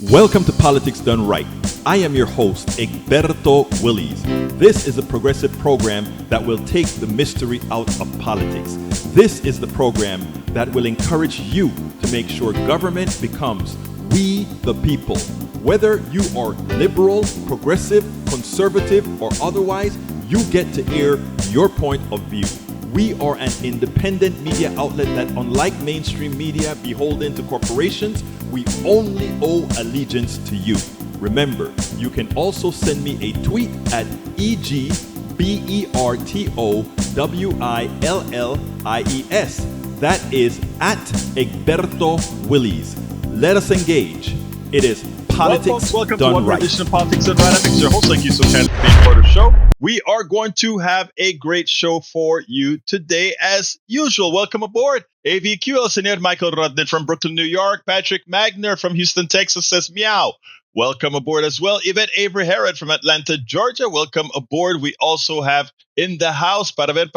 Welcome to Politics Done Right. I am your host, Egberto Willies. This is a progressive program that will take the mystery out of politics. This is the program that will encourage you to make sure government becomes we the people. Whether you are liberal, progressive, conservative, or otherwise, you get to air your point of view. We are an independent media outlet that, unlike mainstream media beholden to corporations, we only owe allegiance to you. Remember, you can also send me a tweet at EGBERTOWILLIES. That is at Egberto Willies. Let us engage. It is Politics welcome Done to one Right. edition of Politics Done Right. I'm your host. Thank you so kindly for being part of the show. We are going to have a great show for you today, as usual. Welcome aboard. AVQ, El Señor Michael Rodden from Brooklyn, New York. Patrick Magner from Houston, Texas says meow. Welcome aboard as well. Yvette Avery Herod from Atlanta, Georgia. Welcome aboard. We also have in the house, para ver,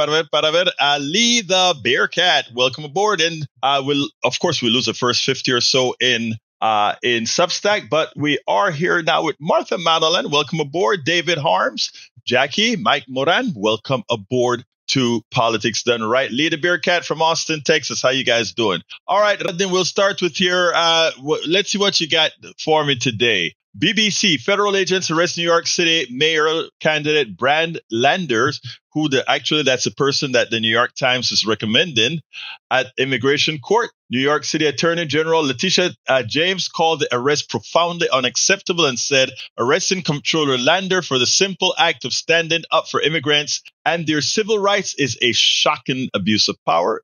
Ali the Bearcat. Welcome aboard. And we'll lose the first 50 or so in Substack, but we are here now with Martha Madeline. Welcome aboard. David Harms, Jackie, Mike Moran. Welcome aboard to Politics Done Right. Lee the Bearcat from Austin, Texas. How you guys doing? All right, then we'll start with your, let's see what you got for me today. BBC, federal agents arrest New York City mayor candidate Brand Landers, who that's the person that the New York Times is recommending at immigration court. New York City Attorney General Letitia James called the arrest profoundly unacceptable and said arresting Comptroller Lander for the simple act of standing up for immigrants and their civil rights is a shocking abuse of power.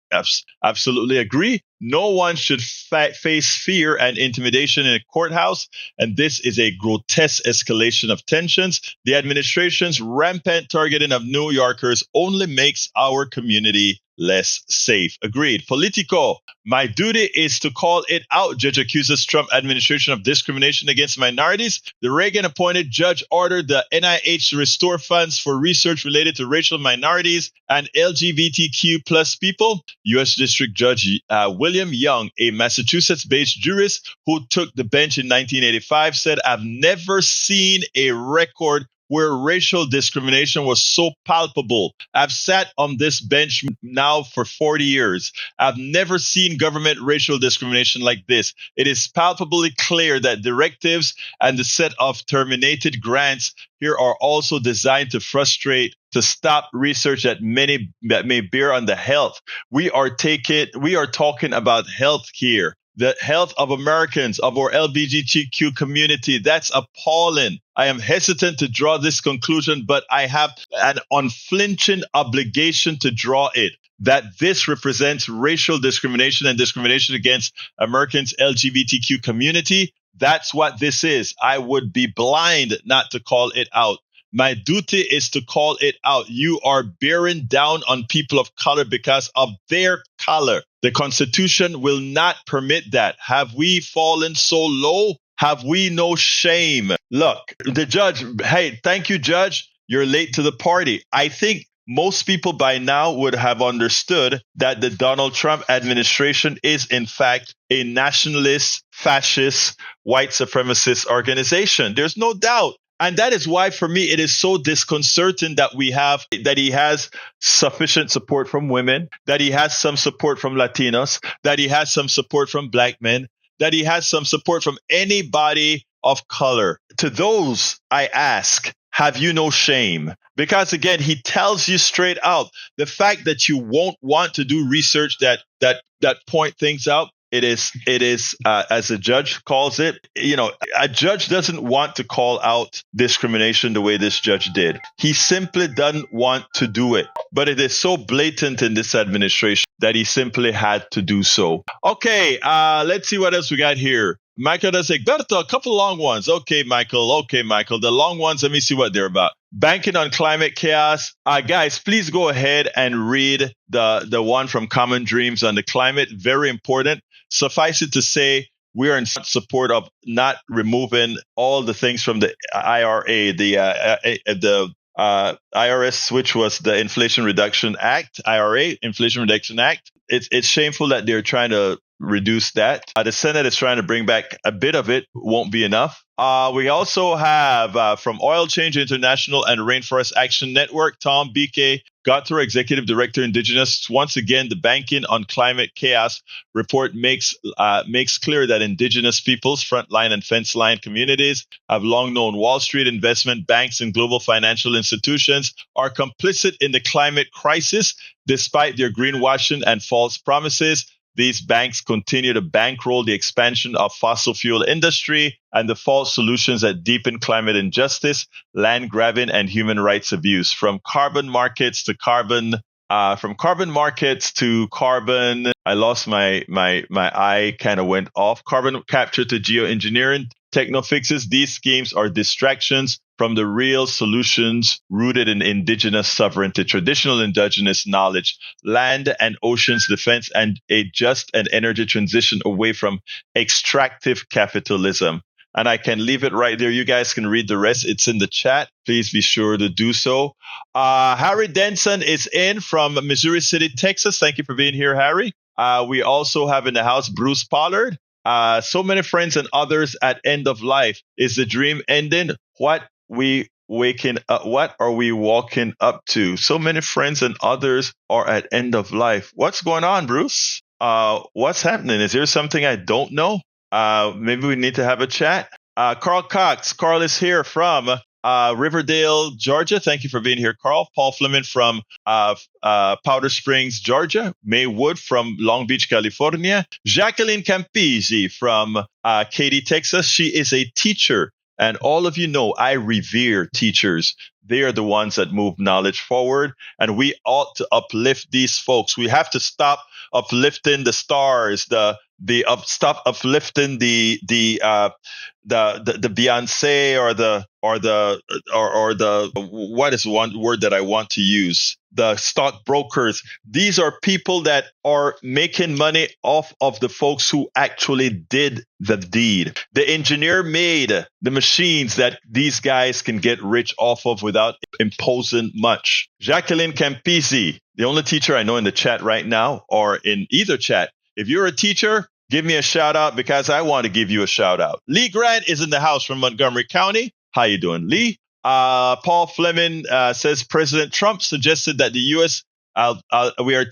Absolutely agree. No one should face fear and intimidation in a courthouse, and this is a grotesque escalation of tensions. The administration's rampant targeting of New Yorkers only makes our community less safe. Agreed. Politico, my duty is to call it out. Judge accuses Trump administration of discrimination against minorities. The Reagan-appointed judge ordered the NIH to restore funds for research related to racial minorities and LGBTQ plus people. U.S. District Judge William Young, a Massachusetts-based jurist who took the bench in 1985, said, "I've never seen a record where racial discrimination was so palpable. I've sat on this bench now for 40 years. I've never seen government racial discrimination like this. It is palpably clear that directives and the set of terminated grants here are also designed to stop research that may bear on the health. We are talking about health here. The health of Americans, of our LGBTQ community. That's appalling. I am hesitant to draw this conclusion, but I have an unflinching obligation to draw it, that this represents racial discrimination and discrimination against Americans' LGBTQ community. That's what this is. I would be blind not to call it out. My duty is to call it out. You are bearing down on people of color because of their color. The Constitution will not permit that. Have we fallen so low? Have we no shame? Look, the judge, hey, thank you, Judge. You're late to the party. I think most people by now would have understood that the Donald Trump administration is, in fact, a nationalist, fascist, white supremacist organization. There's no doubt. And that is why, for me, it is so disconcerting that he has sufficient support from women, that he has some support from Latinos, that he has some support from black men, that he has some support from anybody of color. To those, I ask, have you no shame? Because again, he tells you straight out, the fact that you won't want to do research that point things out. It is, as a judge calls it, a judge doesn't want to call out discrimination the way this judge did. He simply doesn't want to do it. But it is so blatant in this administration that he simply had to do so. Okay, let's see what else we got here. Michael does say, Egberto, a couple long ones. Okay, Michael. The long ones, let me see what they're about. Banking on climate chaos. Guys, please go ahead and read the one from Common Dreams on the climate. Very important. Suffice it to say, we are in support of not removing all the things from the IRA, the IRS, which was the Inflation Reduction Act, IRA, Inflation Reduction Act. It's shameful that they're trying to reduce that. The Senate is trying to bring back a bit of it. Won't be enough. We also have from Oil Change International and Rainforest Action Network, Tom BK Gauthier, Executive Director, Indigenous. Once again, the Banking on Climate Chaos report makes clear that Indigenous peoples, frontline and fence line communities have long known Wall Street investment banks and global financial institutions are complicit in the climate crisis, despite their greenwashing and false promises. These banks continue to bankroll the expansion of fossil fuel industry and the false solutions that deepen climate injustice, land grabbing, and human rights abuse. From carbon markets to carbon. I lost my eye kind of went off. Carbon capture to geoengineering techno-fixes. These schemes are distractions from the real solutions rooted in indigenous sovereignty, traditional indigenous knowledge, land and oceans defense, and a just and energy transition away from extractive capitalism. And I can leave it right there. You guys can read the rest. It's in the chat. Please be sure to do so. Harry Denson is in from Missouri City, Texas. Thank you for being here, Harry. We also have in the house Bruce Pollard. So many friends and others at end of life. Is the dream ending? What are we walking up to? So many friends and others are at end of life. What's going on, Bruce? What's happening? Is there something I don't know? Maybe we need to have a chat. Carl Cox. Carl is here from Riverdale, Georgia. Thank you for being here, Carl. Paul Fleming from Powder Springs, Georgia. May Wood from Long Beach, California. Jacqueline Campisi from Katy, Texas. She is a teacher. And all of you know I revere teachers. They are the ones that move knowledge forward. And we ought to uplift these folks. We have to stop uplifting the stars, stop uplifting the Beyonce or the what is one word that I want to use? The stockbrokers. These are people that are making money off of the folks who actually did the deed. The engineer made the machines that these guys can get rich off of without imposing much. Jacqueline Campisi, the only teacher I know in the chat right now, or in either chat. If you're a teacher, give me a shout out because I want to give you a shout out. Lee Grant is in the house from Montgomery County. How you doing, Lee? Paul Fleming says President Trump suggested that the U.S. I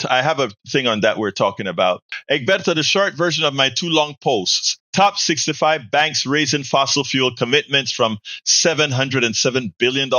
have a thing on that we're talking about. Egberto, the short version of my 2 long posts. Top 65 banks raising fossil fuel commitments from $707 billion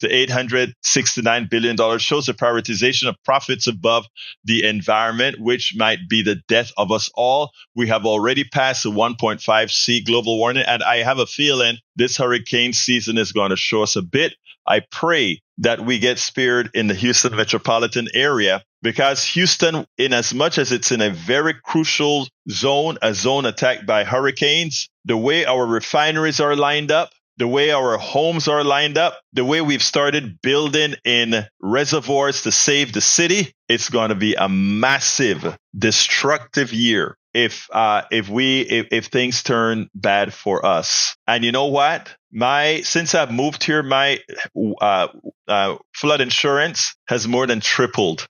to $869 billion shows the prioritization of profits above the environment, which might be the death of us all. We have already passed the 1.5C global warming, and I have a feeling this hurricane season is going to show us a bit. I pray that we get spared in the Houston metropolitan area, because Houston, in as much as it's in a very crucial zone, a zone attacked by hurricanes, the way our refineries are lined up, the way our homes are lined up, the way we've started building in reservoirs to save the city, it's going to be a massive, destructive year if things turn bad for us. And you know what? Since I've moved here, my flood insurance has more than tripled.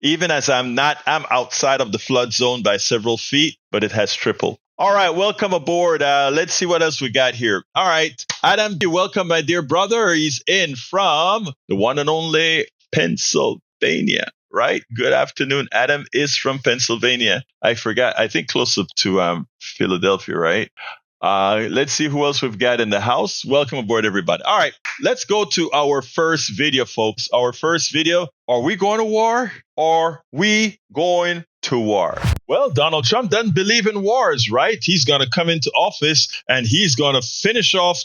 Even as I'm outside of the flood zone by several feet, but it has tripled. All right, welcome aboard. Let's see what else we got here. All right, Adam, welcome, my dear brother. He's in from the one and only Pennsylvania, right? Good afternoon. Adam is from Pennsylvania. I forgot. I think close up to Philadelphia, right? Let's see who else we've got in the house. Welcome aboard, everybody. All right, let's go to our first video, folks. Our first video. Are we going to war? Are we going to war? Well, Donald Trump doesn't believe in wars, right? He's going to come into office and he's going to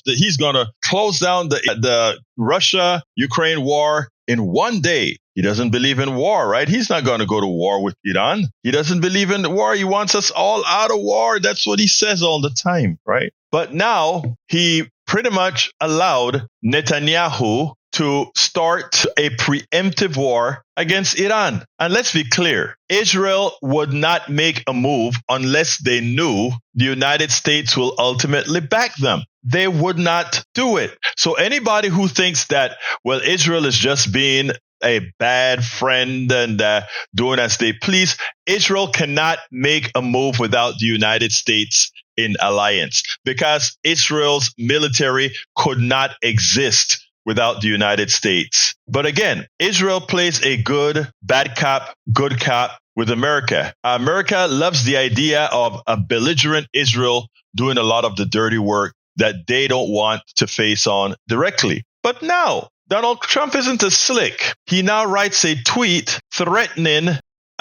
he's going to close down the Russia-Ukraine war in one day. He doesn't believe in war, right? He's not going to go to war with Iran. He doesn't believe in war. He wants us all out of war. That's what he says all the time, right? But now he pretty much allowed Netanyahu to start a preemptive war against Iran. And let's be clear, Israel would not make a move unless they knew the United States will ultimately back them. They would not do it. So anybody who thinks that, well, Israel is just being a bad friend and doing as they please. Israel cannot make a move without the United States in alliance, because Israel's military could not exist without the United States. But again, Israel plays a bad cop, good cop with America. America loves the idea of a belligerent Israel doing a lot of the dirty work that they don't want to face on directly. But now, Donald Trump isn't as slick. He now writes a tweet threatening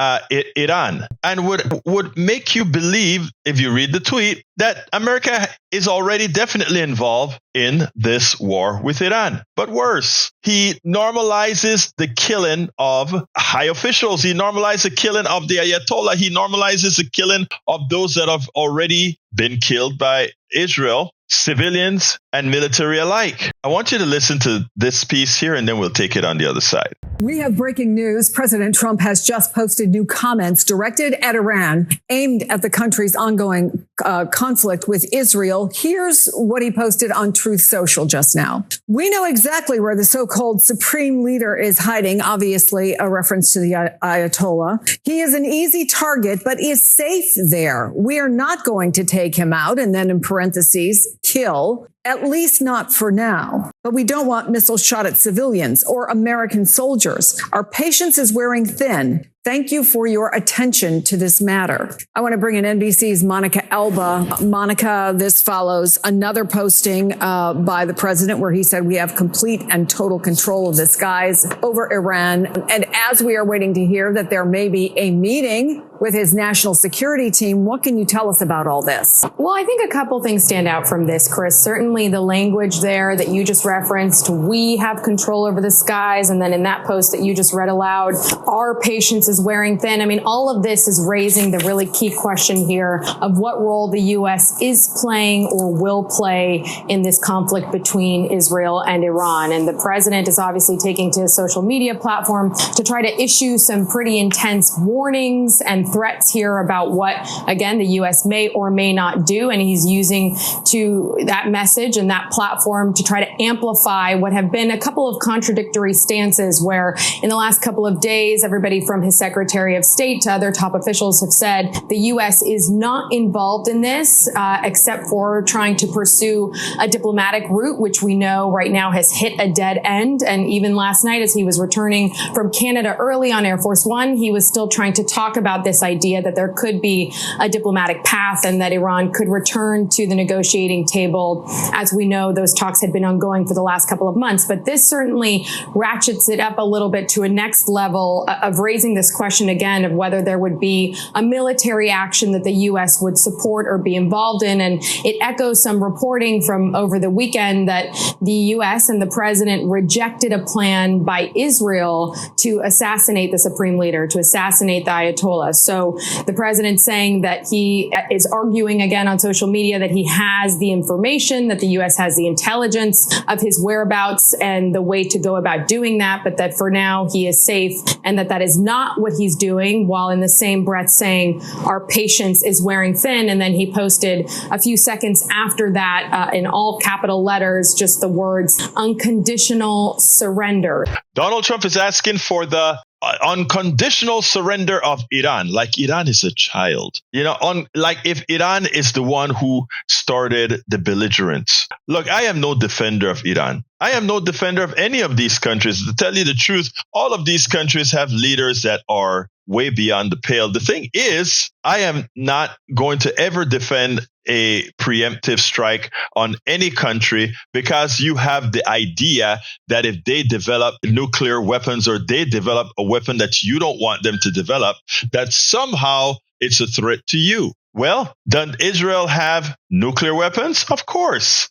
Iran, and would make you believe, if you read the tweet, that America is already definitely involved in this war with Iran. But worse, he normalizes the killing of high officials. He normalizes the killing of the Ayatollah. He normalizes the killing of those that have already been killed by Israel, civilians and military alike. I want you to listen to this piece here, and then we'll take it on the other side. We have breaking news. President Trump has just posted new comments directed at Iran, aimed at the country's ongoing conflict with Israel. Here's what he posted on Truth Social just now. We know exactly where the so-called supreme leader is hiding, obviously a reference to the Ayatollah. He is an easy target, but is safe there. We are not going to take him out, and then in parentheses, kill. At least not for now. But we don't want missiles shot at civilians or American soldiers. Our patience is wearing thin. Thank you for your attention to this matter. I want to bring in NBC's Monica Elba. Monica, this follows another posting by the president where he said we have complete and total control of the skies over Iran. And as we are waiting to hear that there may be a meeting with his national security team, what can you tell us about all this? Well, I think a couple things stand out from this, Chris. Certainly the language there that you just referenced, we have control over the skies. And then in that post that you just read aloud, our patience is wearing thin. I mean, all of this is raising the really key question here of what role the U.S. is playing or will play in this conflict between Israel and Iran. And the president is obviously taking to his social media platform to try to issue some pretty intense warnings and threats here about what, again, the U.S. may or may not do. And he's using that message and that platform to try to amplify what have been a couple of contradictory stances where in the last couple of days, everybody from his Secretary of State to other top officials have said the U.S. is not involved in this except for trying to pursue a diplomatic route, which we know right now has hit a dead end. And even last night, as he was returning from Canada early on Air Force One, he was still trying to talk about this idea that there could be a diplomatic path and that Iran could return to the negotiating table. As we know, those talks had been ongoing for the last couple of months. But this certainly ratchets it up a little bit to a next level of raising this question again of whether there would be a military action that the U.S. would support or be involved in. And it echoes some reporting from over the weekend that the U.S. and the president rejected a plan by Israel to assassinate the supreme leader, to assassinate the Ayatollah. So the president saying that he is arguing again on social media that he has the information, that the U.S. has the intelligence of his whereabouts and the way to go about doing that, but that for now he is safe and that is not what he's doing, while in the same breath saying our patience is wearing thin. And then he posted a few seconds after that in all capital letters, just the words unconditional surrender. Donald Trump is asking for the unconditional surrender of Iran, like Iran is a child, like if Iran is the one who started the belligerence. Look, I am no defender of Iran. I am no defender of any of these countries. To tell you the truth, all of these countries have leaders that are way beyond the pale. The thing is, I am not going to ever defend a preemptive strike on any country because you have the idea that if they develop nuclear weapons or they develop a weapon that you don't want them to develop, that somehow it's a threat to you. Well, does Israel have nuclear weapons? Of course.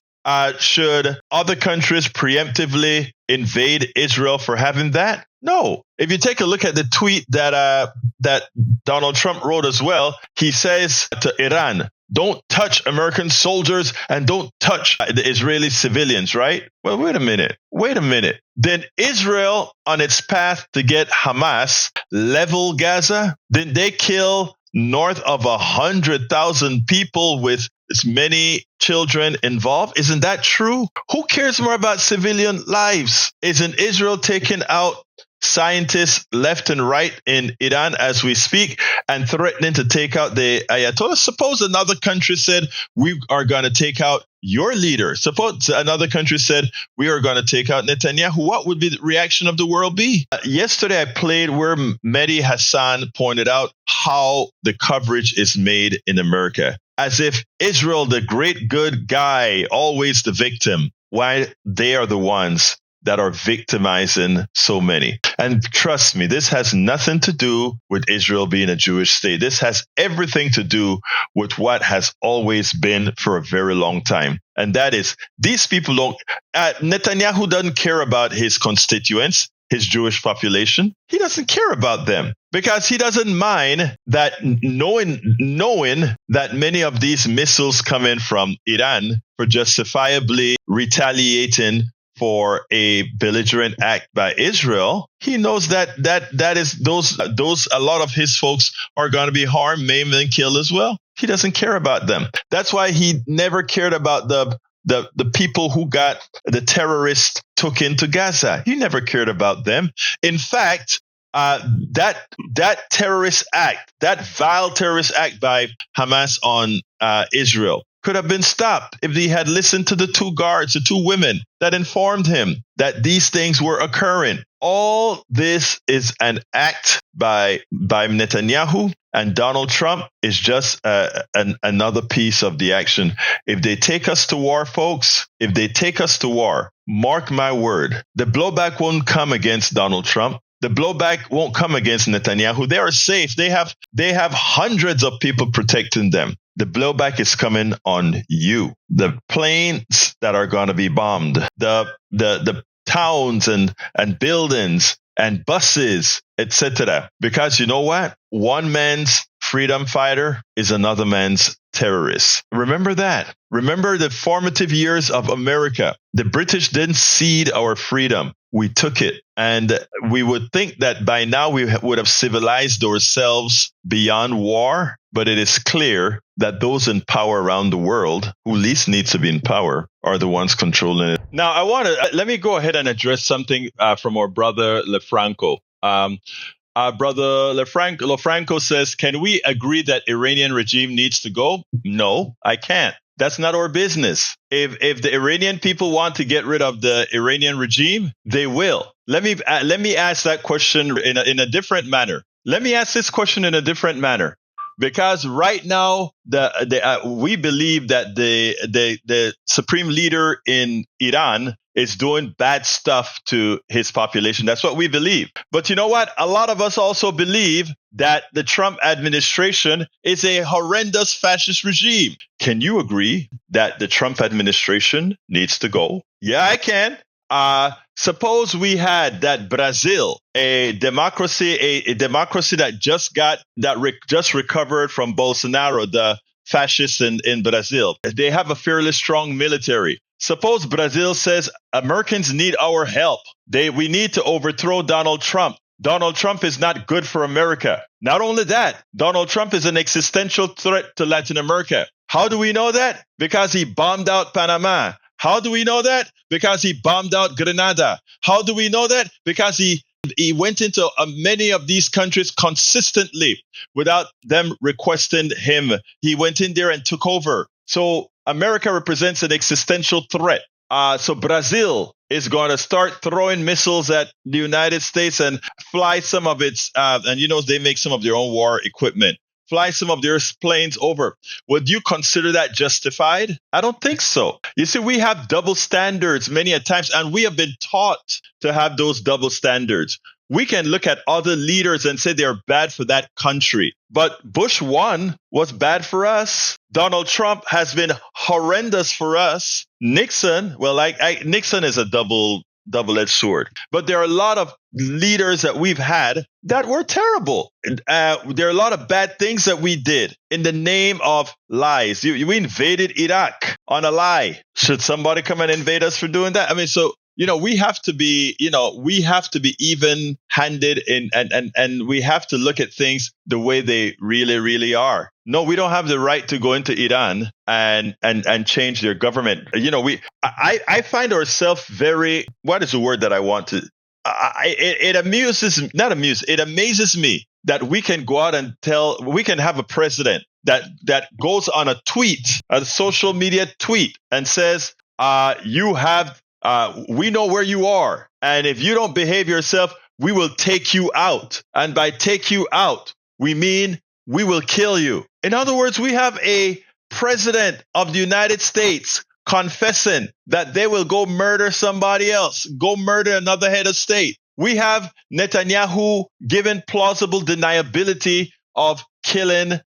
Should other countries preemptively invade Israel for having that? No. If you take a look at the tweet that Donald Trump wrote as well, he says to Iran, don't touch American soldiers and don't touch the Israeli civilians, right? Well, wait a minute. Then Israel, on its path to get Hamas, level Gaza? Didn't they kill north of 100,000 people with as many children involved? Isn't that true? Who cares more about civilian lives? Isn't Israel taking out scientists left and right in Iran as we speak and threatening to take out the Ayatollah. Suppose another country said, we are going to take out your leader. Suppose another country said, we are going to take out Netanyahu. What would be the reaction of the world be? Yesterday, I played where Mehdi Hassan pointed out how the coverage is made in America, as if Israel, the great good guy, always the victim, why they are the ones that are victimizing so many. And trust me, this has nothing to do with Israel being a Jewish state. This has everything to do with what has always been for a very long time. And that is, these people don't, Netanyahu doesn't care about his constituents, his Jewish population. He doesn't care about them because he doesn't mind that knowing that many of these missiles come in from Iran for justifiably retaliating for a belligerent act by Israel. He knows that is those a lot of his folks are going to be harmed, maimed, and killed as well. He doesn't care about them. That's why he never cared about the people who got the terrorists took into Gaza. He never cared about them. In fact, that terrorist act, that vile terrorist act by Hamas on Israel, could have been stopped if he had listened to the two women that informed him that these things were occurring. All this is an act by Netanyahu, and Donald Trump is just another piece of the action. If they take us to war, folks, if they take us to war, mark my word, the blowback won't come against Donald Trump. The blowback won't come against Netanyahu. They are safe. They have hundreds of people protecting them. The blowback is coming on you. The planes that are going to be bombed, the towns and buildings and buses, etc. Because you know what? One man's freedom fighter is another man's terrorist. Remember that. Remember the formative years of America. The British didn't cede our freedom. We took it. And we would think that by now we would have civilized ourselves beyond war. But it is clear that those in power around the world who least need to be in power are the ones controlling it. Now, let me go ahead and address something from our brother LeFranco. Our brother LeFranco says, can we agree that Iranian regime needs to go? No, I can't. That's not our business. If the Iranian people want to get rid of the Iranian regime, they will. Let me ask that question in a different manner. Let me ask this question in a different manner. Because right now, we believe that the supreme leader in Iran is doing bad stuff to his population. That's what we believe. But you know what? A lot of us also believe that the Trump administration is a horrendous fascist regime. Can you agree that the Trump administration needs to go? Yeah, I can. Suppose we had that Brazil, a democracy that just recovered from Bolsonaro, the fascists in Brazil. They have a fairly strong military. Suppose Brazil says Americans need our help. We need to overthrow Donald Trump. Donald Trump is not good for America. Not only that, Donald Trump is an existential threat to Latin America. How do we know that? Because he bombed out Panama. How do we know that? Because he bombed out Grenada. How do we know that? Because he went into many of these countries consistently without them requesting him. He went in there and took over. So America represents an existential threat. So Brazil is going to start throwing missiles at the United States and fly some of its, and they make some of their own war equipment. Fly some of their planes over. Would you consider that justified? I don't think so. You see, we have double standards many a times, and we have been taught to have those double standards. We can look at other leaders and say they're bad for that country. But Bush 1 was bad for us. Donald Trump has been horrendous for us. Nixon, Nixon is a double-edged sword. But there are a lot of leaders that we've had that were terrible. There are a lot of bad things that we did in the name of lies. We invaded Iraq on a lie. Should somebody come and invade us for doing that? I mean, so we have to be even-handed and we have to look at things the way they really, really are. No, we don't have the right to go into Iran and change their government. I find ourselves very, what is the word that I want to? it amazes me that we can go out and we can have a president that goes on a social media tweet and says, we know where you are. And if you don't behave yourself, we will take you out. And by take you out, we mean we will kill you. In other words, we have a president of the United States confessing that they will go murder somebody else, go murder another head of state. We have Netanyahu given plausible deniability of killing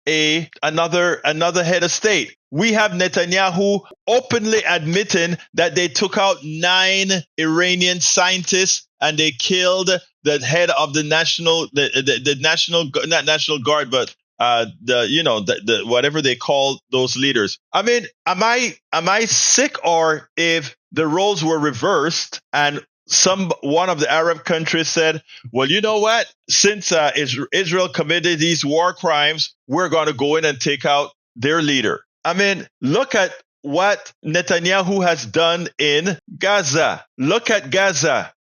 another head of state. We have Netanyahu openly admitting that they took out 9 Iranian scientists and they killed the head of the not National Guard, but the whatever they call those leaders. I mean, am I sick, or if the roles were reversed and one of the Arab countries said, well, you know what? Since Israel committed these war crimes, we're going to go in and take out their leader. I mean, look at what Netanyahu has done in Gaza. Look at Gaza.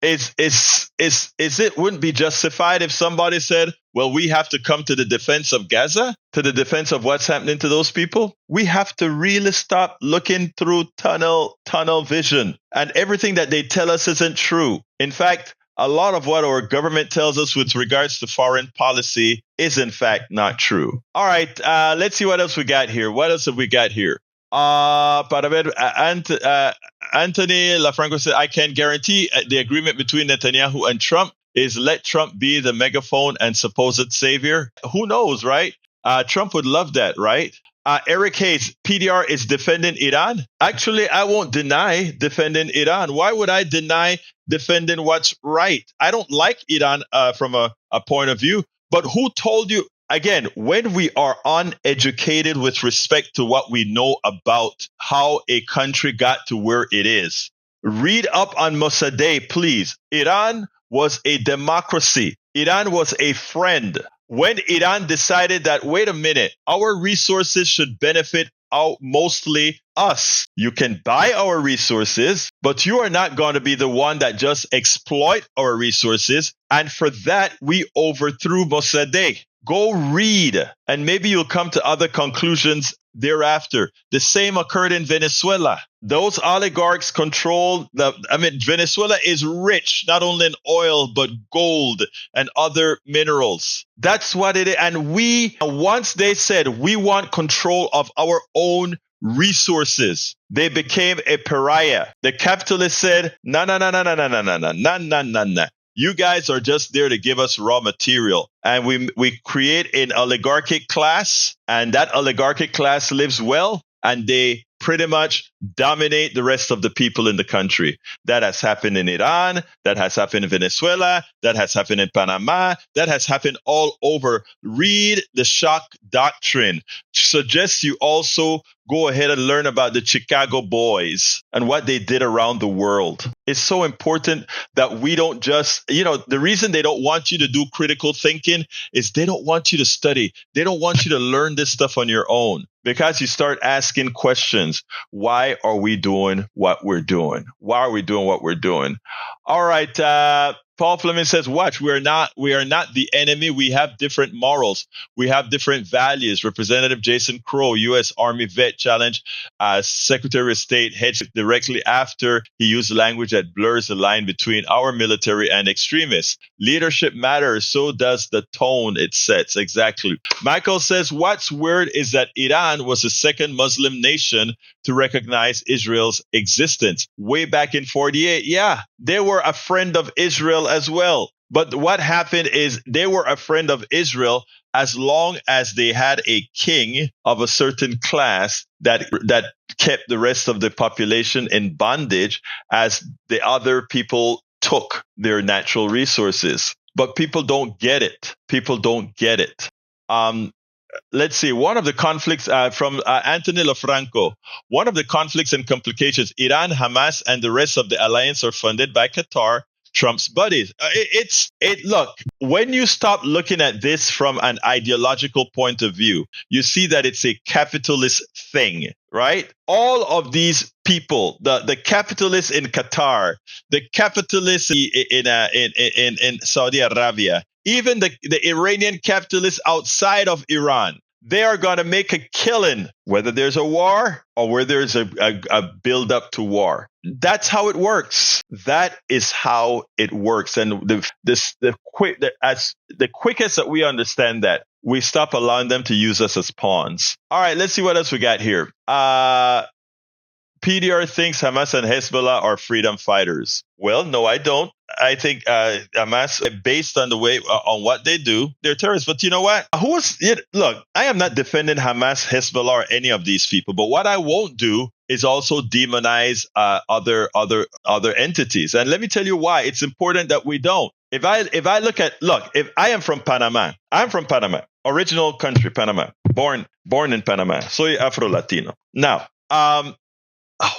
Wouldn't be justified if somebody said, well, we have to come to the defense of Gaza, to the defense of what's happening to those people? We have to really stop looking through tunnel vision. And everything that they tell us isn't true. In fact, a lot of what our government tells us with regards to foreign policy is in fact not true. All right, let's see what else we got here. What else have we got here? Anthony LaFranco said, I can guarantee the agreement between Netanyahu and Trump is let Trump be the megaphone and supposed savior. Who knows, right? Trump would love that, right? Eric Hayes, PDR is defending Iran. Actually, I won't deny defending Iran. Why would I deny defending what's right? I don't like Iran from a point of view, but who told you? Again, when we are uneducated with respect to what we know about how a country got to where it is, read up on Mossadegh, please. Iran was a democracy. Iran was a friend. When Iran decided that, wait a minute, our resources should benefit mostly us. You can buy our resources, but you are not going to be the one that just exploit our resources. And for that, we overthrew Mossadegh. Go read, and maybe you'll come to other conclusions thereafter. The same occurred in Venezuela. Those oligarchs Venezuela is rich, not only in oil, but gold and other minerals. That's what it is. And once they said, we want control of our own resources, they became a pariah. The capitalists said, no. You guys are just there to give us raw material. And we create an oligarchic class, and that oligarchic class lives well, and they pretty much dominate the rest of the people in the country. That has happened in Iran, that has happened in Venezuela, that has happened in Panama, that has happened all over. Read the shock doctrine. Suggest you also go ahead and learn about the Chicago Boys and what they did around the world. It's so important that we don't just, the reason they don't want you to do critical thinking is they don't want you to study. They don't want you to learn this stuff on your own, because you start asking questions. Why are we doing what we're doing? Why are we doing what we're doing? All right. Paul Fleming says, watch, we are not the enemy. We have different morals. We have different values. Representative Jason Crow, U.S. Army vet, challenged Secretary of State Hedge directly after he used language that blurs the line between our military and extremists. Leadership matters. So does the tone it sets. Exactly. Michael says, what's weird is that Iran was the second Muslim nation to recognize Israel's existence way back in 1948. Yeah, they were a friend of Israel as well. But what happened is they were a friend of Israel as long as they had a king of a certain class that kept the rest of the population in bondage as the other people took their natural resources. But people don't get it. People don't get it. Let's see. One of the conflicts from Anthony LaFranco, one of the conflicts and complications, Iran, Hamas, and the rest of the alliance are funded by Qatar, Trump's buddies. Look, when you stop looking at this from an ideological point of view, you see that it's a capitalist thing, right? All of these people, the capitalists in Qatar, the capitalists in Saudi Arabia, even the Iranian capitalists outside of Iran, they are going to make a killing, whether there's a war or whether there's a build up to war. That's how it works. That is how it works. And the quickest that we understand that, we stop allowing them to use us as pawns. All right, let's see what else we got here. PDR thinks Hamas and Hezbollah are freedom fighters. Well, no, I don't. I think Hamas, based on the way on what they do, they're terrorists. But you know what? Look, I am not defending Hamas, Hezbollah, or any of these people. But what I won't do is also demonize other entities. And let me tell you why. It's important that we don't. If I am from Panama. I'm from Panama, original country, Panama, born in Panama. Soy Afro-Latino. Now,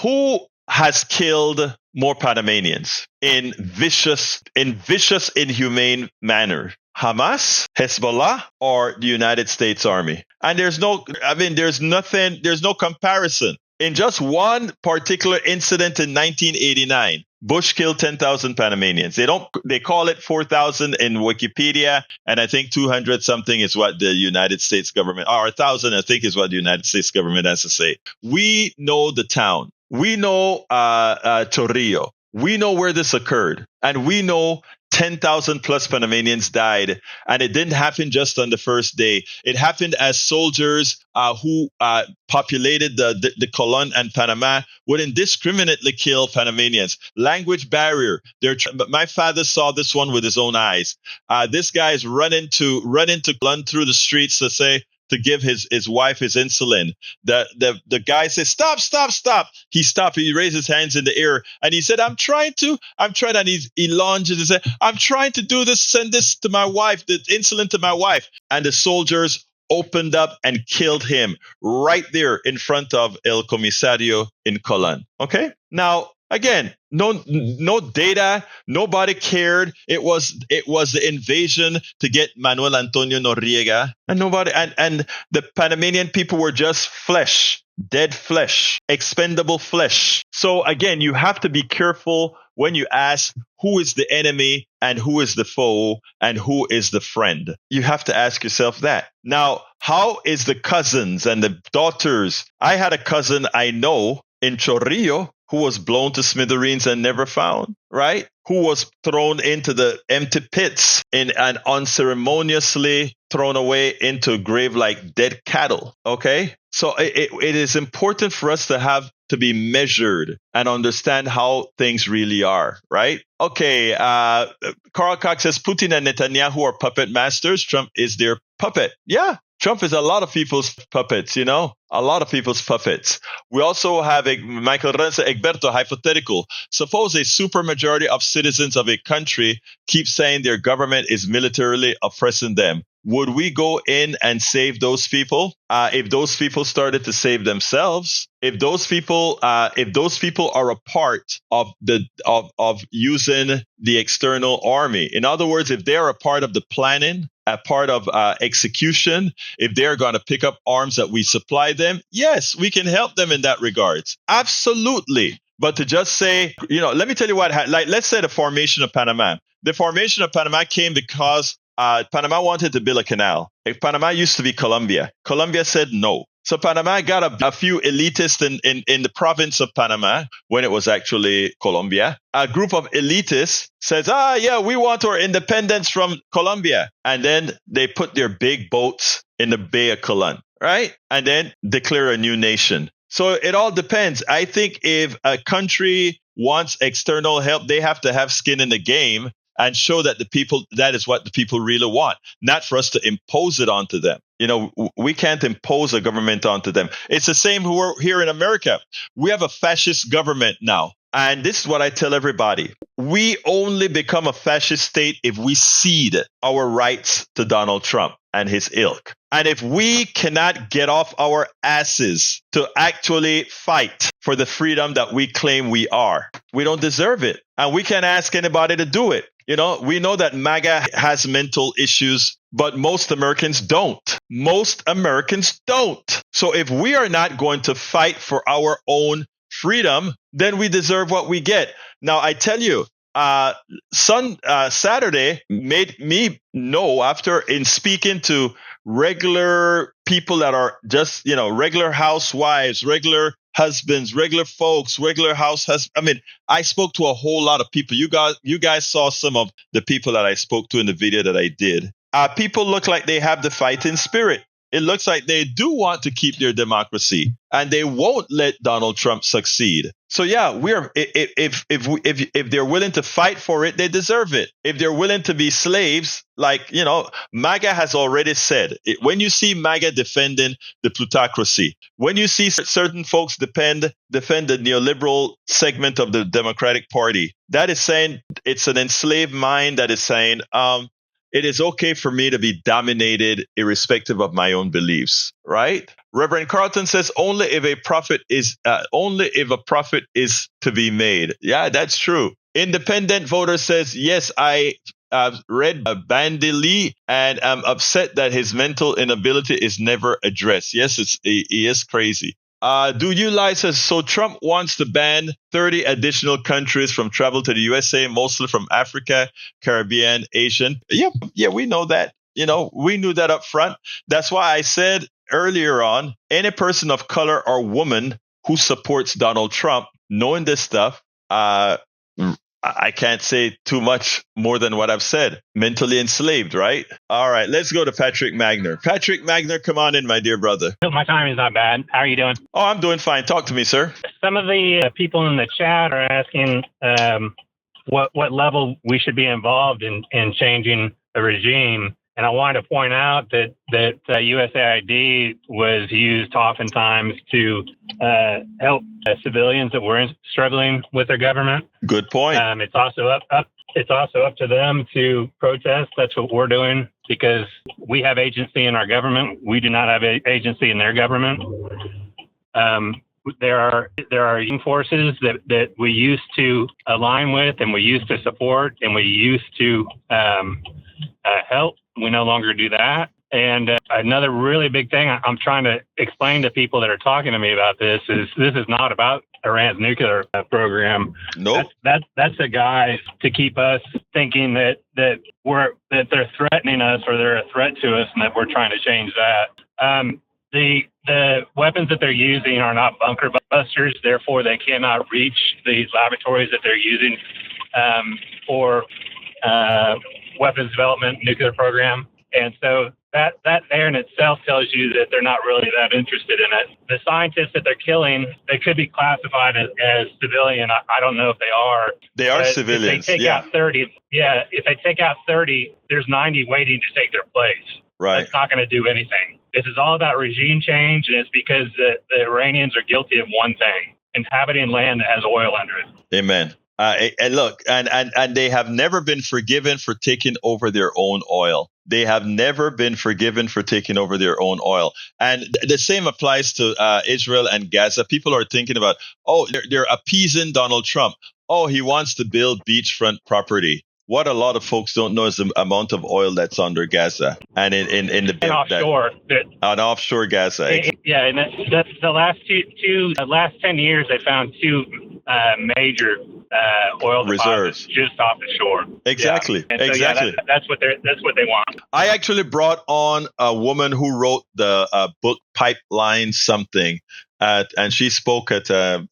who has killed more Panamanians in vicious, inhumane manner? Hamas, Hezbollah, or the United States Army? And there's no comparison. In just one particular incident in 1989, Bush killed 10,000 Panamanians. They call it 4,000 in Wikipedia, and I think 200 something is what the United States government, or 1,000 I think is what the United States government has to say. We know the town. We know Chorrillo. We know where this occurred, and we know 10,000 plus Panamanians died, and it didn't happen just on the first day. It happened as soldiers who populated the Colon and Panama would indiscriminately kill Panamanians. Language barrier. My father saw this one with his own eyes. This guy is run through the streets to give his wife his insulin. The guy says, stop. He stopped. He raised his hands in the air and he said, I'm trying, and he lunges and said, I'm trying to do this, send this to my wife, the insulin to my wife. And the soldiers opened up and killed him right there in front of El Comisario in Colon. Okay? Now, again, no data, nobody cared. It was the invasion to get Manuel Antonio Noriega, and the Panamanian people were just flesh, dead flesh, expendable flesh. So again, you have to be careful when you ask who is the enemy and who is the foe and who is the friend. You have to ask yourself that. Now, how is the cousins and the daughters? I had a cousin I know in Chorrillo who was blown to smithereens and never found, right? Who was thrown into the empty pits and unceremoniously thrown away into a grave like dead cattle, okay? So it is important for us to be measured and understand how things really are, right? Okay, Carl Cox says Putin and Netanyahu are puppet masters. Trump is their puppet. Yeah, Trump is a lot of people's puppets, a lot of people's puppets. We also have Michael Renza, Egberto, hypothetical. Suppose a supermajority of citizens of a country keep saying their government is militarily oppressing them. Would we go in and save those people? If those people started to save themselves, if those people are a part of using the external army, in other words, if they are a part of the planning, a part of execution, if they're going to pick up arms that we supply them, yes, we can help them in that regards. Absolutely. But to just say, let me tell you what, let's say the formation of Panama. The formation of Panama came because Panama wanted to build a canal. Panama used to be Colombia. Colombia said no. So Panama got a few elitists in the province of Panama when it was actually Colombia. A group of elitists says, we want our independence from Colombia. And then they put their big boats in the Bay of Colon, right? And then declare a new nation. So it all depends. I think if a country wants external help, they have to have skin in the game and show that that is what the people really want, not for us to impose it onto them. We can't impose a government onto them. It's the same here in America. We have a fascist government now. And this is what I tell everybody. We only become a fascist state if we cede our rights to Donald Trump. and his ilk. And if we cannot get off our asses to actually fight for the freedom that we claim we are, we don't deserve it. And we can't ask anybody to do it. We know that MAGA has mental issues, but most Americans don't. Most Americans don't. So if we are not going to fight for our own freedom, then we deserve what we get. Now, I tell you, Saturday made me know, after in speaking to regular people that are just, regular housewives, regular husbands, regular folks, regular house husbands. I mean, I spoke to a whole lot of people. You guys saw some of the people that I spoke to in the video that I did. People look like they have the fighting spirit. It looks like they do want to keep their democracy, and they won't let Donald Trump succeed. So yeah, if they're willing to fight for it, they deserve it. If they're willing to be slaves, MAGA has already said, when you see MAGA defending the plutocracy, when you see certain folks defend the neoliberal segment of the Democratic Party, that is saying it's an enslaved mind that is saying, it is okay for me to be dominated irrespective of my own beliefs, right? Reverend Carlton says only if a profit is to be made. Yeah, that's true. Independent voter says, yes, I read Bandy Lee and I'm upset that his mental inability is never addressed. Yes, he is crazy. Do you lie says, so Trump wants to ban 30 additional countries from travel to the USA, mostly from Africa, Caribbean, Asian. Yeah, we know that. We knew that up front. That's why I said earlier on, any person of color or woman who supports Donald Trump, knowing this stuff, I can't say too much more than what I've said. Mentally enslaved, right? All right, let's go to Patrick Magner. Patrick Magner, come on in, my dear brother. My time is not bad. How are you doing? Oh, I'm doing fine. Talk to me, sir. Some of the people in the chat are asking what level we should be involved in changing the regime. And I wanted to point out that USAID was used oftentimes to help civilians that were struggling with their government. Good point. It's also up to them to protest. That's what we're doing because we have agency in our government. We do not have agency in their government. There are young forces that we used to align with and we used to support and we used to help. We no longer do that. And another really big thing I'm trying to explain to people that are talking to me about this is not about Iran's nuclear program. Nope. That's a guise to keep us thinking that they're threatening us or they're a threat to us and that we're trying to change that. The weapons that they're using are not bunker busters, therefore they cannot reach the laboratories that they're using for weapons development nuclear program. And so that there in itself tells you that they're not really that interested in it. The scientists that they're killing, they could be classified as civilian. I don't know if they are. They are civilians. If they take out 30, if they take out 30, there's 90 waiting to take their place. Right. That's not going to do anything. This is all about regime change, and it's because the Iranians are guilty of one thing: inhabiting land that has oil under it. Amen. And look, and they have never been forgiven for taking over their own oil. They have never been forgiven for taking over their own oil. And the same applies to Israel and Gaza. People are thinking about, they're appeasing Donald Trump. Oh, he wants to build beachfront property. What a lot of folks don't know is the amount of oil that's under Gaza and in the offshore. On offshore Gaza. Yeah, and that's the last 10 years they found two major oil reserves just off the shore. Exactly. Yeah. So, exactly. Yeah, that's what they want. I actually brought on a woman who wrote the book Pipeline Something. And she spoke I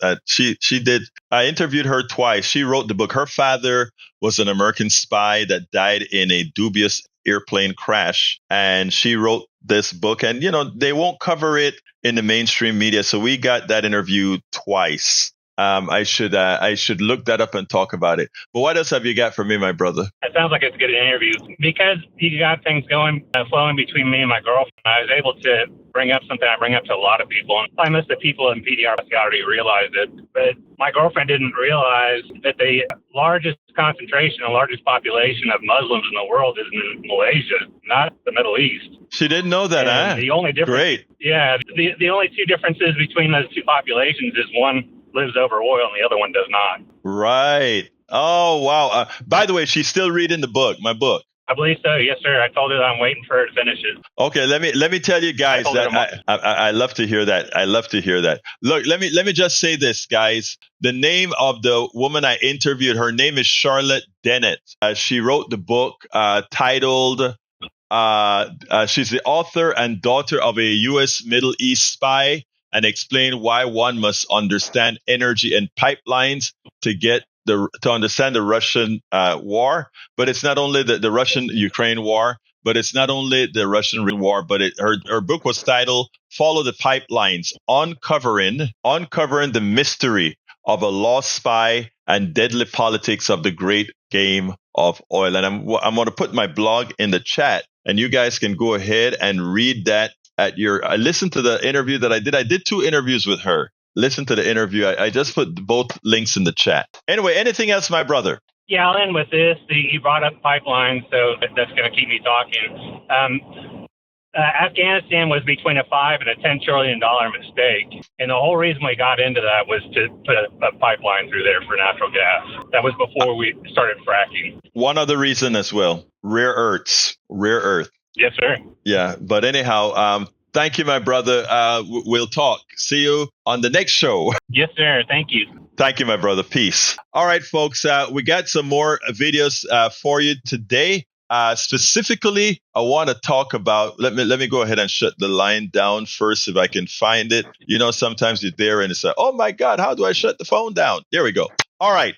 interviewed her twice. She wrote the book. Her father was an American spy that died in a dubious airplane crash. And she wrote this book. And, they won't cover it in the mainstream media. So we got that interview twice. I should look that up and talk about it. But what else have you got for me, my brother? It sounds like it's a good interview because you got things flowing between me and my girlfriend. I was able to bring up something I bring up to a lot of people, and I most of the people in PDR already realized it, but my girlfriend didn't realize that the largest concentration and largest population of Muslims in the world is in Malaysia, not the Middle East. She didn't know that, huh? The only difference, great. Yeah, the only two differences between those two populations is one lives over oil and the other one does not. Right. Oh, wow. By the way, she's still reading my book. I believe so. Yes, sir. I told her that I'm waiting for her to finish it. Okay, let me tell you guys that I love to hear that. I love to hear that. Look, let me just say this, guys. The name of the woman I interviewed, her name is Charlotte Dennett. She wrote the book titled, she's the author and daughter of a U.S. Middle East spy, and explain why one must understand energy and pipelines to understand the Russian war. But it's not only the Russian-Ukraine war, but it's not only the Russian war, but her book was titled Follow the Pipelines, Uncovering the Mystery of a Lost Spy and Deadly Politics of the Great Game of Oil. And I'm going to put my blog in the chat, and you guys can go ahead and read that I listened to the interview that I did. I did 2 interviews with her. Listen to the interview. I just put both links in the chat. Anyway, anything else, my brother? Yeah, I'll end with this. You brought up pipelines, so that's going to keep me talking. Afghanistan was between a $5 and a $10 trillion mistake. And the whole reason we got into that was to put a pipeline through there for natural gas. That was before we started fracking. One other reason as well, rare earth. Yes, sir. Yeah, but anyhow, thank you, my brother. We'll talk. See you on the next show. Yes, sir. Thank you. Thank you, my brother. Peace. All right, folks. We got some more videos for you today. Specifically, I want to talk about. Let me go ahead and shut the line down first, if I can find it. You know, sometimes you're there and it's like, oh my God, how do I shut the phone down? There we go. All right.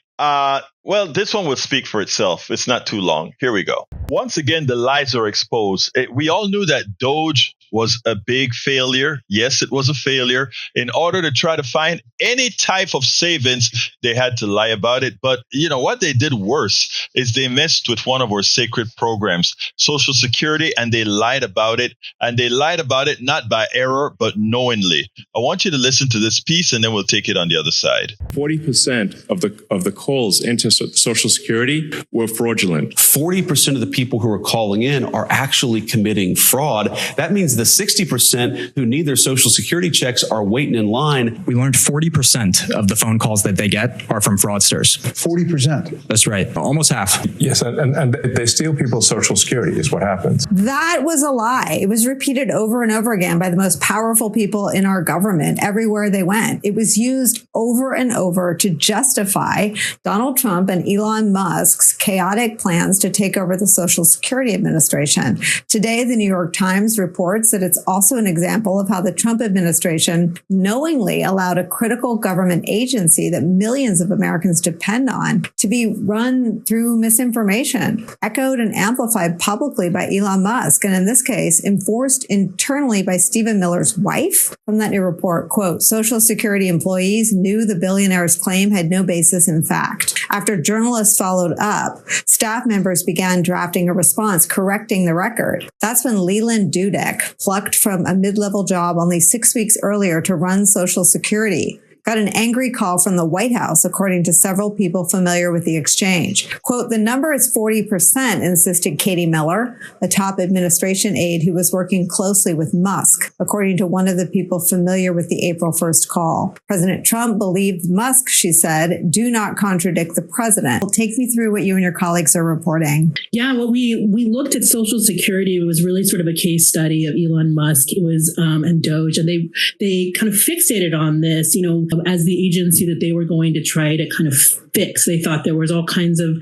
Well, this one will speak for itself. It's not too long. Here we go. Once again, the lies are exposed. We all knew that DOGE was a big failure. Yes, it was a failure. In order to try to find any type of savings, they had to lie about it. But you know what they did worse is they messed with one of our sacred programs, Social Security, and they lied about it. And they lied about it not by error, but knowingly. I want you to listen to this piece, and then we'll take it on the other side. 40% of the calls into Social Security were fraudulent. 40% of the people who are calling in are actually committing fraud. That means the 60% who need their Social Security checks are waiting in line. We learned 40% of the phone calls that they get are from fraudsters. 40%? That's right. Almost half. Yes, and they steal people's Social Security is what happens. That was a lie. It was repeated over and over again by the most powerful people in our government everywhere they went. It was used over and over to justify Donald Trump and Elon Musk's chaotic plans to take over the Social Security Administration. Today, the New York Times reports that it's also an example of how the Trump administration knowingly allowed a critical government agency that millions of Americans depend on to be run through misinformation, echoed and amplified publicly by Elon Musk, and in this case, enforced internally by Stephen Miller's wife. From that new report, quote, Social Security employees knew the billionaire's claim had no basis in fact. After journalists followed up, staff members began drafting a response correcting the record. That's when Leland Dudek, plucked from a mid-level job only 6 weeks earlier to run Social Security, got an angry call from the White House, according to several people familiar with the exchange. Quote, the number is 40%, insisted Katie Miller, the top administration aide who was working closely with Musk, according to one of the people familiar with the April 1st call. President Trump believed Musk, she said, do not contradict the president. Well, take me through what you and your colleagues are reporting. Yeah, well, we looked at Social Security. It was really sort of a case study of Elon Musk. It was and DOGE, and they kind of fixated on this, you know, as the agency that they were going to try to kind of fix. They thought there was all kinds of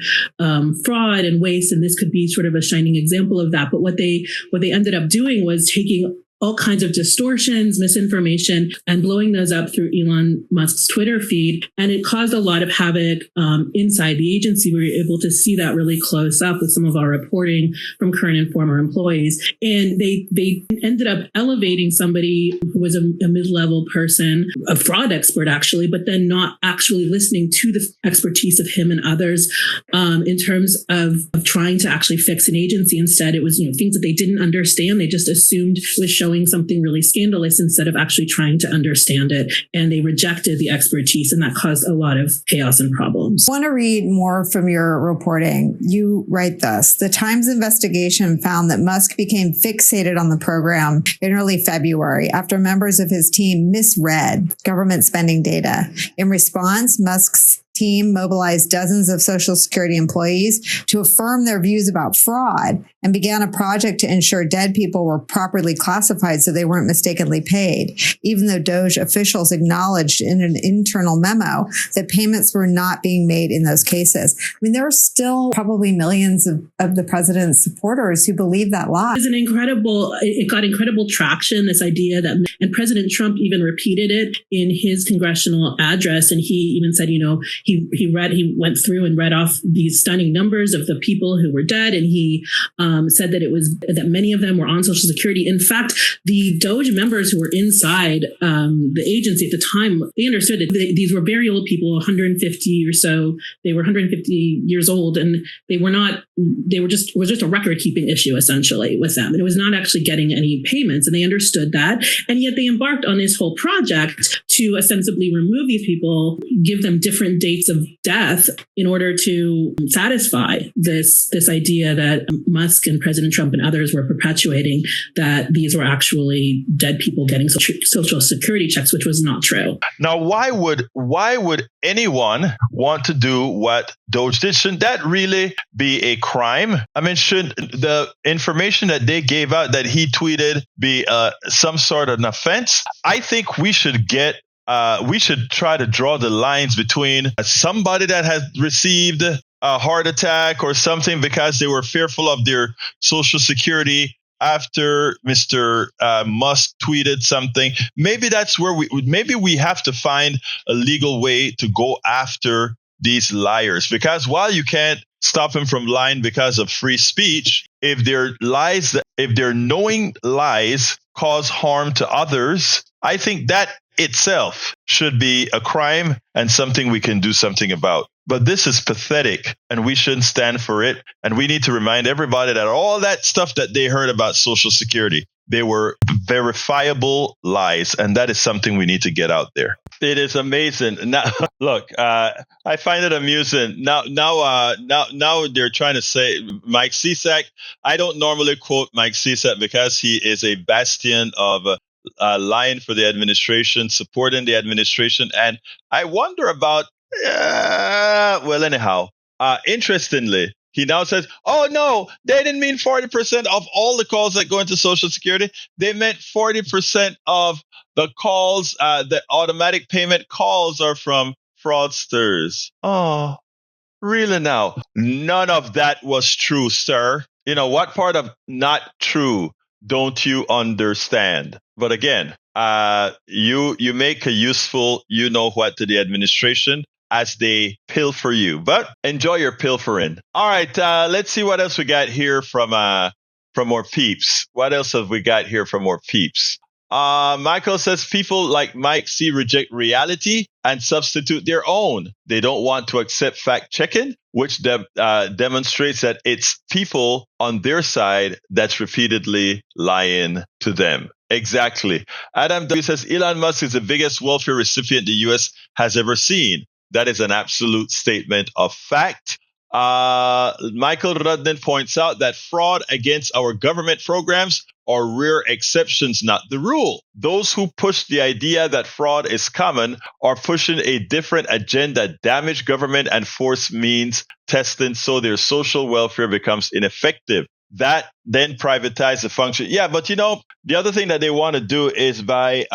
fraud and waste, and this could be sort of a shining example of that. But what they ended up doing was taking all kinds of distortions, misinformation, and blowing those up through Elon Musk's Twitter feed. And it caused a lot of havoc inside the agency. We were able to see that really close up with some of our reporting from current and former employees. And they ended up elevating somebody who was a mid-level person, a fraud expert actually, but then not actually listening to the expertise of him and others in terms of trying to actually fix an agency. Instead, it was things that they didn't understand. They just assumed was showing something really scandalous instead of actually trying to understand it. And they rejected the expertise, and that caused a lot of chaos and problems. I want to read more from your reporting. You write this: the Times investigation found that Musk became fixated on the program in early February after members of his team misread government spending data. In response, Musk's team mobilized dozens of Social Security employees to affirm their views about fraud and began a project to ensure dead people were properly classified so they weren't mistakenly paid, even though DOGE officials acknowledged in an internal memo that payments were not being made in those cases. I mean, there are still probably millions of the president's supporters who believe that lie. It got incredible traction, this idea that, and President Trump even repeated it in his congressional address. And he even said, he went through and read off these stunning numbers of the people who were dead. And he said that many of them were on Social Security. In fact, the DOGE members who were inside the agency at the time, they understood that these were very old people, 150 or so. They were 150 years old, and it was just a record keeping issue essentially with them. And it was not actually getting any payments. And they understood that. And yet they embarked on this whole project to ostensibly remove these people, give them different dates of death in order to satisfy this idea that Musk and President Trump and others were perpetuating, that these were actually dead people getting Social Security checks, which was not true. Now, why would anyone want to do what DOGE did? Shouldn't that really be a crime? I mean, should the information that they gave out that he tweeted be some sort of an offense? I think we should try to draw the lines between somebody that has received a heart attack or something because they were fearful of their Social Security after Mr. Musk tweeted something. Maybe that's where we have to find a legal way to go after these liars, because while you can't stop them from lying because of free speech, if their knowing lies cause harm to others, I think that itself should be a crime and something we can do something about. But this is pathetic, and we shouldn't stand for it. And we need to remind everybody that all that stuff that they heard about Social Security, they were verifiable lies, and that is something we need to get out there. It is amazing. Now, look, I find it amusing. Now they're trying to say Mike Cisak. I don't normally quote Mike Cisak because he is a bastion of lying for the administration, supporting the administration, and I wonder about. Interestingly, he now says, oh, no, they didn't mean 40% of all the calls that go into Social Security. They meant 40% of the calls, the automatic payment calls are from fraudsters. Oh, really now? None of that was true, sir. What part of not true don't you understand? But again, you make a useful you-know-what to the administration as they pilfer you. But enjoy your pilfering. All right, let's see what else we got here from our peeps. What else have we got here from our peeps? Michael says people like Mike C reject reality and substitute their own. They don't want to accept fact-checking, which demonstrates that it's people on their side that's repeatedly lying to them. Exactly. Adam W. says Elon Musk is the biggest welfare recipient the U.S. has ever seen. That is an absolute statement of fact. Michael Rudden points out that fraud against our government programs are rare exceptions, not the rule. Those who push the idea that fraud is common are pushing a different agenda, damage government and force means testing so their social welfare becomes ineffective. That then privatize the function. Yeah, but the other thing that they want to do is by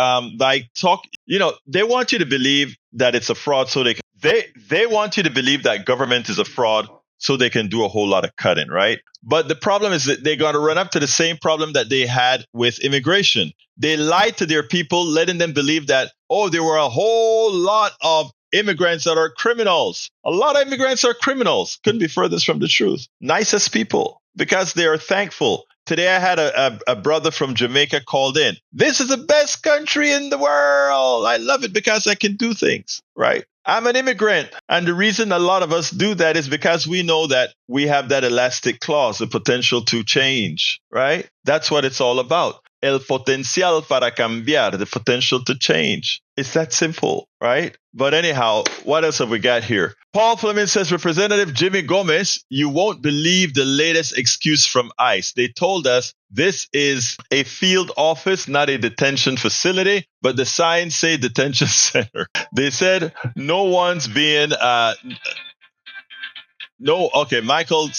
talk. They want you to believe that it's a fraud, so they want you to believe that government is a fraud, so they can do a whole lot of cutting, right? But the problem is that they're going to run up to the same problem that they had with immigration. They lied to their people, letting them believe that, there were a whole lot of immigrants that are criminals. A lot of immigrants are criminals. Couldn't be furthest from the truth. Nicest people, because they are thankful. Today I had a brother from Jamaica called in. This is the best country in the world. I love it because I can do things, right? I'm an immigrant. And the reason a lot of us do that is because we know that we have that elastic clause, the potential to change, right? That's what it's all about. El potencial para cambiar, the potential to change. It's that simple, right? But anyhow, what else have we got here? Paul Fleming says, Representative Jimmy Gomez, you won't believe the latest excuse from ICE. They told us this is a field office, not a detention facility, but the signs say detention center. They said no one's being... Michael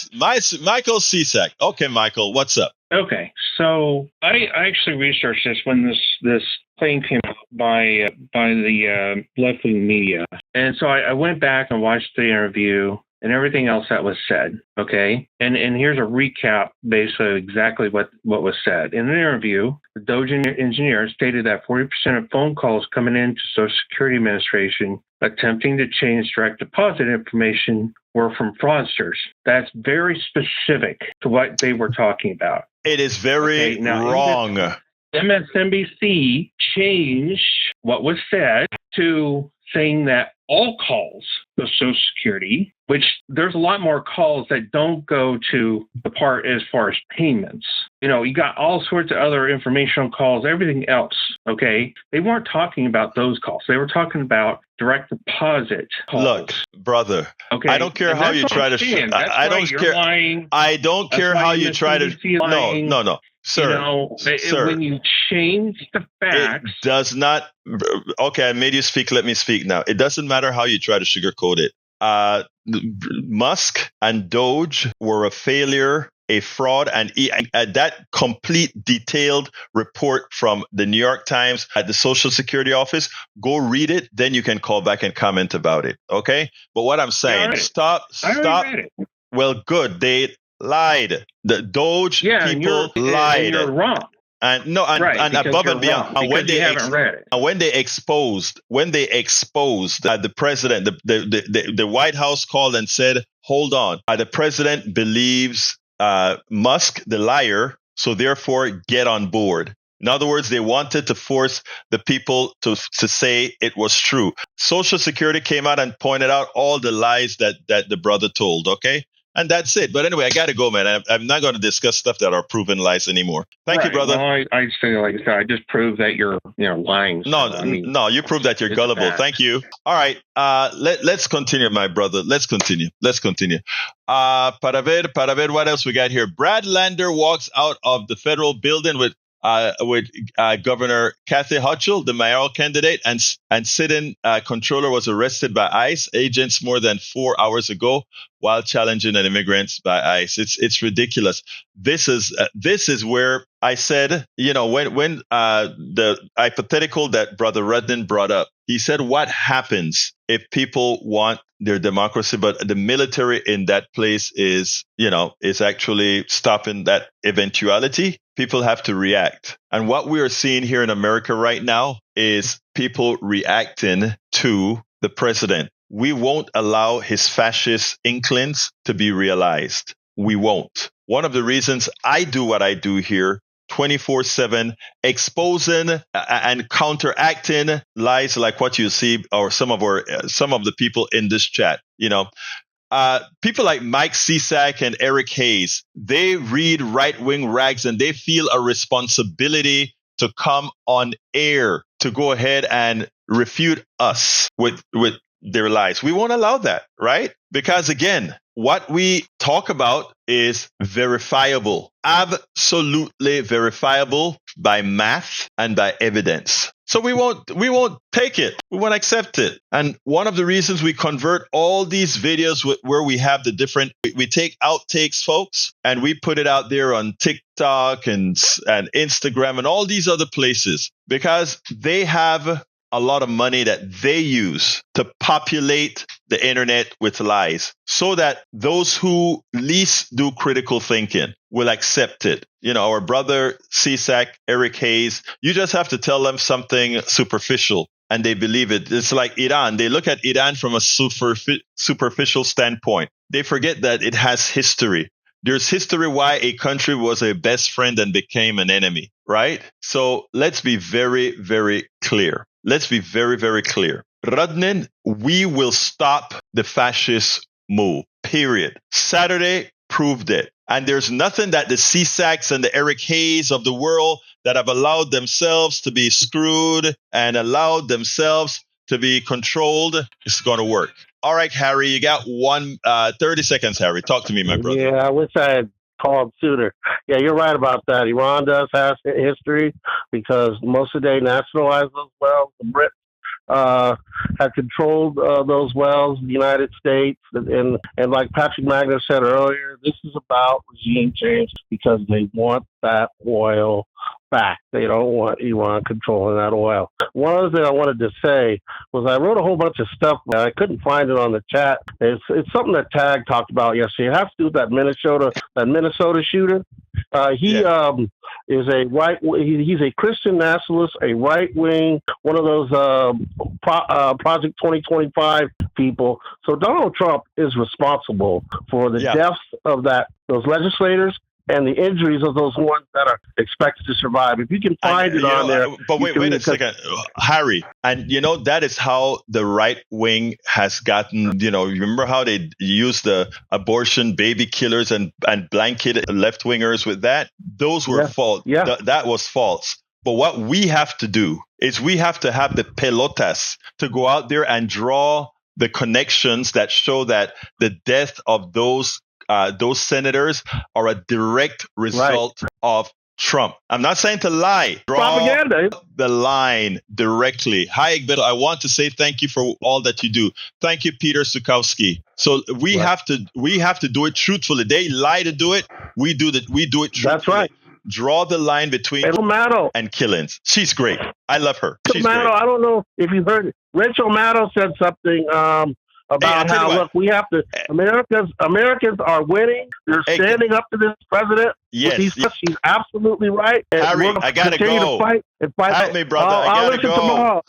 Cisak. Okay, Michael, what's up? Okay, so I actually researched this when this claim came out by the left-wing media, and so I went back and watched the interview and everything else that was said. Okay, and here's a recap basically exactly what was said in the interview. The DOGE engineer stated that 40% of phone calls coming into Social Security Administration attempting to change direct deposit information were from fraudsters. That's very specific to what they were talking about. It is very wrong. MSNBC changed what was said to saying that all calls to Social Security, which there's a lot more calls that don't go to the part as far as payments. You got all sorts of other informational calls, everything else, okay? They weren't talking about those calls. They were talking about direct deposit calls. Look, brother, okay? I don't care how you try to... I don't care. I don't care how you try to... No. Sir, sir, when you change the facts... It does not... Okay, I made you speak. Let me speak now. It doesn't matter how you try to sugarcoat it. Musk and DOGE were a failure, a fraud, and that complete detailed report from the New York Times at the Social Security office, go read it, then you can call back and comment about it, okay? But what I'm saying, stop. Read it. Well, good. They lied. The DOGE people lied. And you're wrong. And above and beyond, when they exposed the president, the White House called and said, "Hold on, the president believes Musk, the liar, so therefore get on board." In other words, they wanted to force the people to say it was true. Social Security came out and pointed out all the lies that the brother told. Okay. And that's it. But anyway, I got to go, man. I'm not going to discuss stuff that are proven lies anymore. Thank you, brother. Well, I say, like I said, I just proved that you're, lying. No, you proved that you're gullible. Thank you. All right. Let's continue, my brother. Let's continue. Para ver, what else we got here? Brad Lander walks out of the federal building with Governor Kathy Hochul, the mayoral candidate, and sit-in controller was arrested by ICE agents more than 4 hours ago while challenging an immigrant by ICE. It's ridiculous. This is where I said, when the hypothetical that Brother Rudden brought up, he said, what happens if people want their democracy, but the military in that place is actually stopping that eventuality? People have to react. And what we are seeing here in America right now is people reacting to the president. We won't allow his fascist inklings to be realized. We won't. One of the reasons I do what I do here 24/7, exposing and counteracting lies like what you see, or some of the people in this chat. People like Mike Cisak and Eric Hayes, they read right-wing rags and they feel a responsibility to come on air to go ahead and refute us with their lies. We won't allow that, right? Because again, what we talk about is verifiable, absolutely verifiable by math and by evidence. So we won't take it. We won't accept it. And one of the reasons we convert all these videos where we have we take outtakes, folks, and we put it out there on TikTok and Instagram and all these other places, because they have a lot of money that they use to populate the internet with lies so that those who least do critical thinking will accept it. You know, our brother CSAC, Eric Hayes, you just have to tell them something superficial and they believe it. It's like Iran. They look at Iran from a superficial standpoint. They forget that it has history. There's history why a country was a best friend and became an enemy, right? So let's be very, very clear. Let's be very, very clear. Radnin, we will stop the fascist move, period. Saturday proved it. And there's nothing that the CSACs and the Eric Hayes of the world that have allowed themselves to be screwed and allowed themselves to be controlled is going to work. All right, Harry, you got 30 seconds, Harry. Talk to me, my brother. Yeah, I wish I had called sooner. Yeah, you're right about that. Iran does have history because most of the day nationalized those wells. The Brits had controlled those wells, the United States. And like Patrick Magner said earlier, this is about regime change because they want that oil back. They don't want Iran controlling that oil. One other thing I wanted to say was I wrote a whole bunch of stuff, but I couldn't find it on the chat. It's something that Tag talked about yesterday. It has to do with that Minnesota shooter. He is a he's a Christian nationalist, a right wing, one of those Project 2025 people. So Donald Trump is responsible for the deaths of those legislators and the injuries of those ones that are expected to survive. If you can find it on there. But wait a second, Harry. And, that is how the right wing has gotten, you remember how they used the abortion baby killers and blanketed left wingers with that? Those were false. Yeah. That was false. But what we have to do is we have to have the pelotas to go out there and draw the connections that show that the death of those senators are a direct result of Trump. I'm not saying to lie. Draw propaganda. The line directly. Hi, Egberto. I want to say thank you for all that you do. Thank you, Peter Sukowski. So we have to do it truthfully. They lie to do it. We do it truthfully. That's right. Draw the line between and killings. She's great. I love her. She's great. I don't know if you heard it. Rachel Maddow said something about how we have to. Americans are winning. They're standing up to this president. Yes, she's absolutely right. And Harry, I gotta go. Fight. Help me, brother. I'll I gotta go. Tomorrow.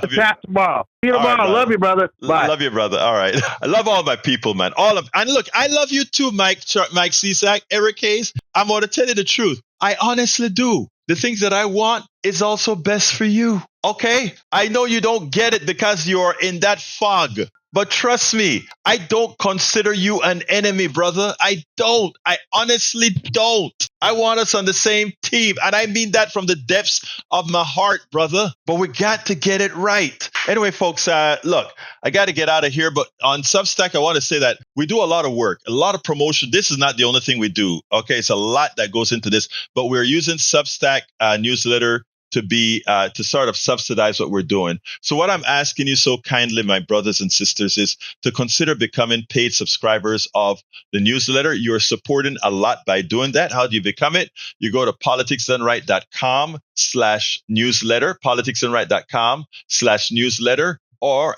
Chat tomorrow. See you tomorrow. Love you, brother. Bye. Love you, brother. All right. I love all my people, man. And look, I love you too, Mike Cisak, Eric Hayes. I'm going to tell you the truth. I honestly do. The things that I want is also best for you. Okay? I know you don't get it because you're in that fog. But trust me, I don't consider you an enemy, brother. I don't. I honestly don't. I want us on the same team. And I mean that from the depths of my heart, brother. But we got to get it right. Anyway, folks, look, I got to get out of here. But on Substack, I want to say that we do a lot of work, a lot of promotion. This is not the only thing we do. Okay, it's a lot that goes into this. But we're using Substack newsletter to be to sort of subsidize what we're doing. So what I'm asking you so kindly, my brothers and sisters, is to consider becoming paid subscribers of the newsletter. You're supporting a lot by doing that. How do you become it? You go to politicsdoneright.com/newsletter, politicsdoneright.com/newsletter,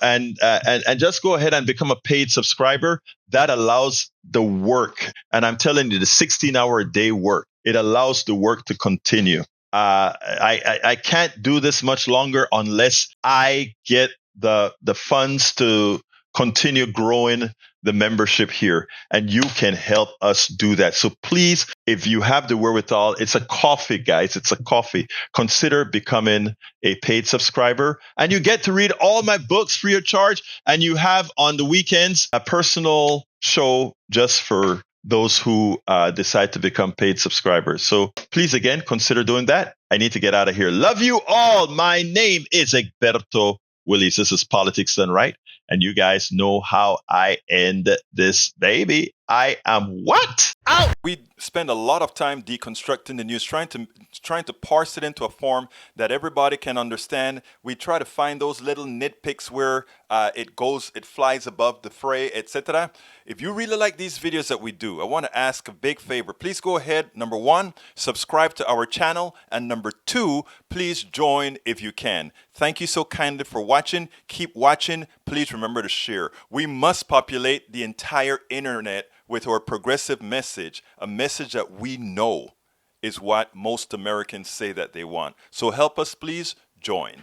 and just go ahead and become a paid subscriber. That allows the work. And I'm telling you, the 16-hour-a-day work, it allows the work to continue. I can't do this much longer unless I get the funds to continue growing the membership here. And you can help us do that. So please, if you have the wherewithal, it's a coffee, guys. It's a coffee. Consider becoming a paid subscriber. And you get to read all my books free of charge. And you have on the weekends a personal show just for those who decide to become paid subscribers. So please, again, consider doing that. I need to get out of here. Love you all. My name is Egberto Willies. This is Politics Done Right. And you guys know how I end this baby. I am what? Out! We spend a lot of time deconstructing the news, trying to parse it into a form that everybody can understand. We try to find those little nitpicks where it flies above the fray, etc. If you really like these videos that we do, I want to ask a big favor. Please go ahead. Number 1, subscribe to our channel. And number 2, please join if you can. Thank you so kindly for watching. Keep watching. Please remember to share. We must populate the entire internet with our progressive message, a message that we know is what most Americans say that they want. So help us, please join.